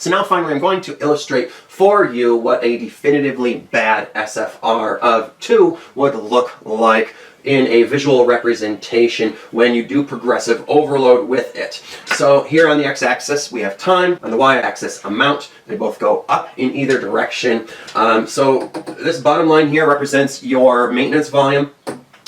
So now finally I'm going to illustrate for you what a definitively bad SFR of 2 would look like in a visual representation when you do progressive overload with it. So here on the x-axis we have time, on the y-axis amount. They both go up in either direction. So this bottom line here represents your maintenance volume.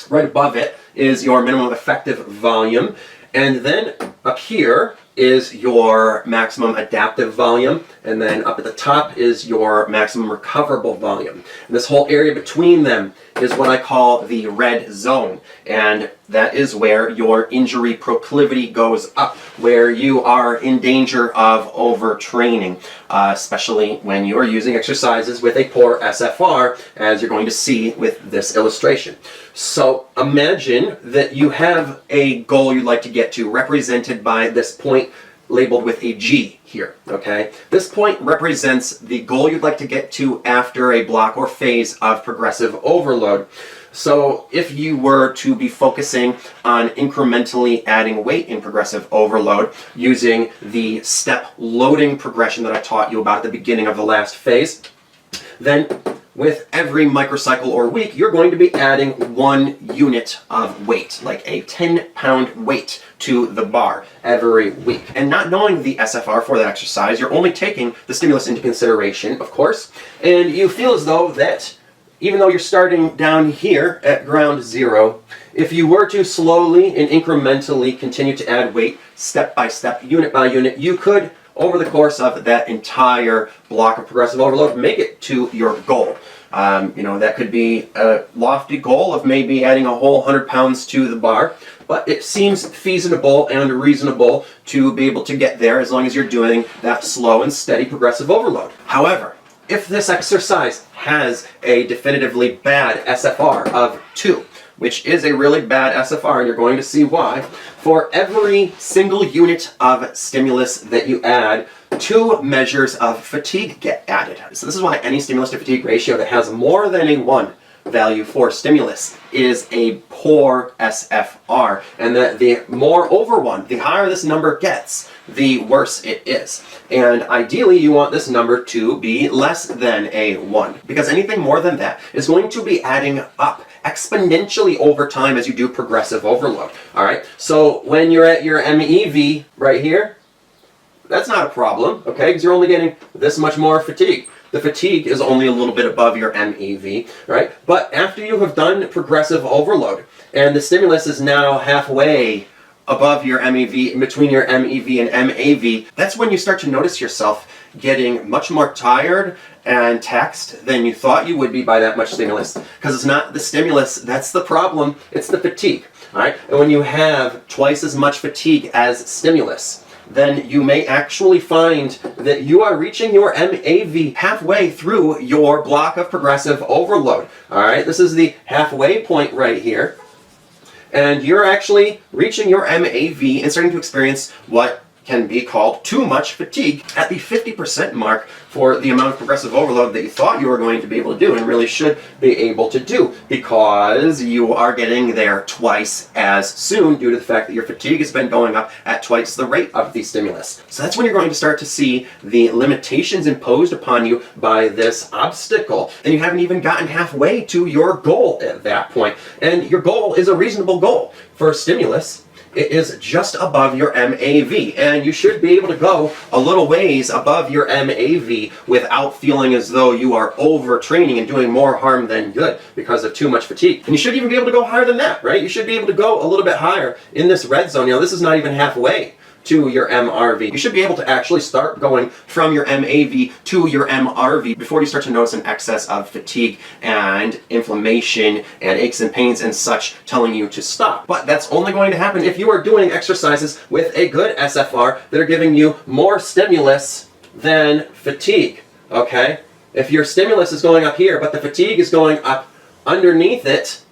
Right above it is your minimum effective volume. And then up here is your maximum adaptive volume, and then up at the top is your maximum recoverable volume. And this whole area between them is what I call the red zone, and that is where your injury proclivity goes up, where you are in danger of overtraining, especially when you are using exercises with a poor SFR, as you're going to see with this illustration. So imagine that you have a goal you'd like to get to, represented by this point labeled with a G here, okay? This point represents the goal you'd like to get to after a block or phase of progressive overload. So if you were to be focusing on incrementally adding weight in progressive overload using the step loading progression that I taught you about at the beginning of the last phase, then with every microcycle or week, you're going to be adding 1 unit of weight, like a 10-pound weight to the bar every week. And not knowing the SFR for that exercise, you're only taking the stimulus into consideration, of course, and you feel as though that even though you're starting down here at ground zero, if you were to slowly and incrementally continue to add weight step by step, unit by unit, you could, over the course of that entire block of progressive overload, make it to your goal. That could be a lofty goal of maybe adding a whole 100 pounds to the bar, but it seems feasible and reasonable to be able to get there as long as you're doing that slow and steady progressive overload. However, if this exercise has a definitively bad SFR of 2, which is a really bad SFR, and you're going to see why, for every single unit of stimulus that you add, 2 measures of fatigue get added. So this is why any stimulus to fatigue ratio that has more than a 1 value for stimulus is a poor SFR, and that the more over 1, the higher this number gets, the worse it is. And ideally you want this number to be less than a 1, because anything more than that is going to be adding up exponentially over time as you do progressive overload. Alright, so when you're at your MEV right here, that's not a problem, okay, because you're only getting this much more fatigue. The fatigue is only a little bit above your MEV, right? But after you have done progressive overload, and the stimulus is now halfway above your MEV, in between your MEV and MAV, that's when you start to notice yourself getting much more tired and taxed than you thought you would be by that much stimulus. Because it's not the stimulus that's the problem, it's the fatigue. All right? And when you have twice as much fatigue as stimulus, then you may actually find that you are reaching your MAV halfway through your block of progressive overload. All right? This is the halfway point right here. And you're actually reaching your MAV and starting to experience what can be called too much fatigue at the 50% mark for the amount of progressive overload that you thought you were going to be able to do and really should be able to do, because you are getting there twice as soon due to the fact that your fatigue has been going up at twice the rate of the stimulus. So that's when you're going to start to see the limitations imposed upon you by this obstacle. And you haven't even gotten halfway to your goal at that point. And your goal is a reasonable goal for stimulus. It is just above your MAV, and you should be able to go a little ways above your MAV without feeling as though you are overtraining and doing more harm than good because of too much fatigue. And you should even be able to go higher than that, right? You should be able to go a little bit higher in this red zone. This is not even halfway to your MRV. You should be able to actually start going from your MAV to your MRV before you start to notice an excess of fatigue and inflammation and aches and pains and such telling you to stop. But that's only going to happen if you are doing exercises with a good SFR that are giving you more stimulus than fatigue, okay? If your stimulus is going up here, but the fatigue is going up underneath it,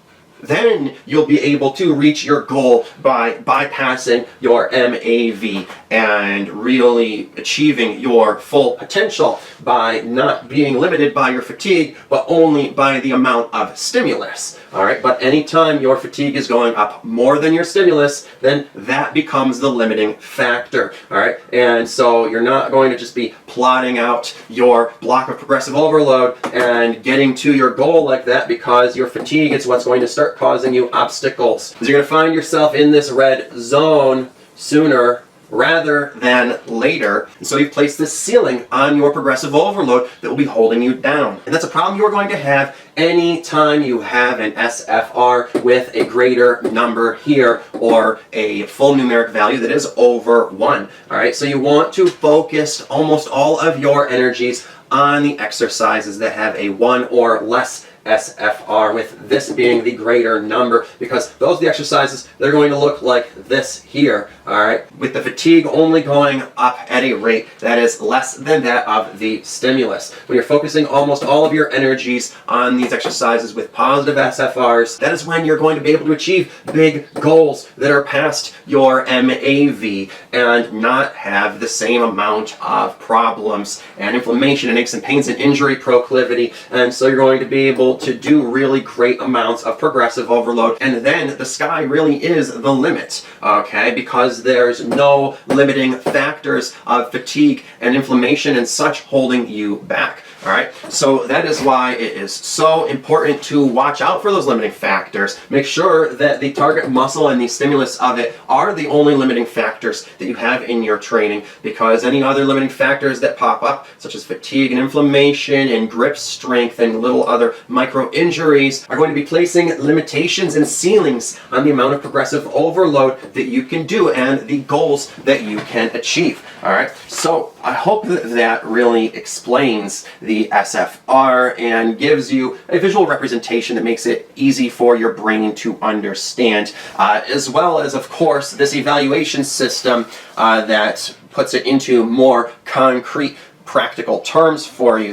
then you'll be able to reach your goal by bypassing your MAV and really achieving your full potential by not being limited by your fatigue, but only by the amount of stimulus. All right, but anytime your fatigue is going up more than your stimulus, then that becomes the limiting factor. All right, and so you're not going to just be plotting out your block of progressive overload and getting to your goal like that, because your fatigue is what's going to start causing you obstacles. Because you're going to find yourself in this red zone sooner rather than later. And so you've placed this ceiling on your progressive overload that will be holding you down. And that's a problem you're going to have anytime you have an SFR with a greater number here, or a full numeric value that is over 1. All right, so you want to focus almost all of your energies on the exercises that have a 1 or less SFR, with this being the greater number, because those are the exercises that are going to look like this here. All right, with the fatigue only going up at a rate that is less than that of the stimulus. When you're focusing almost all of your energies on these exercises with positive SFRs, that is when you're going to be able to achieve big goals that are past your MAV and not have the same amount of problems and inflammation and aches and pains and injury proclivity. And so you're going to be able to do really great amounts of progressive overload, and then the sky really is the limit, okay, because there's no limiting factors of fatigue and inflammation and such holding you back. All right, so that is why it is so important to watch out for those limiting factors. Make sure that the target muscle and the stimulus of it are the only limiting factors that you have in your training, because any other limiting factors that pop up, such as fatigue and inflammation and grip strength and little other micro injuries, are going to be placing limitations and ceilings on the amount of progressive overload that you can do and the goals that you can achieve. All right, so I hope that really explains the SFR and gives you a visual representation that makes it easy for your brain to understand, as well as, of course, this evaluation system that puts it into more concrete, practical terms for you.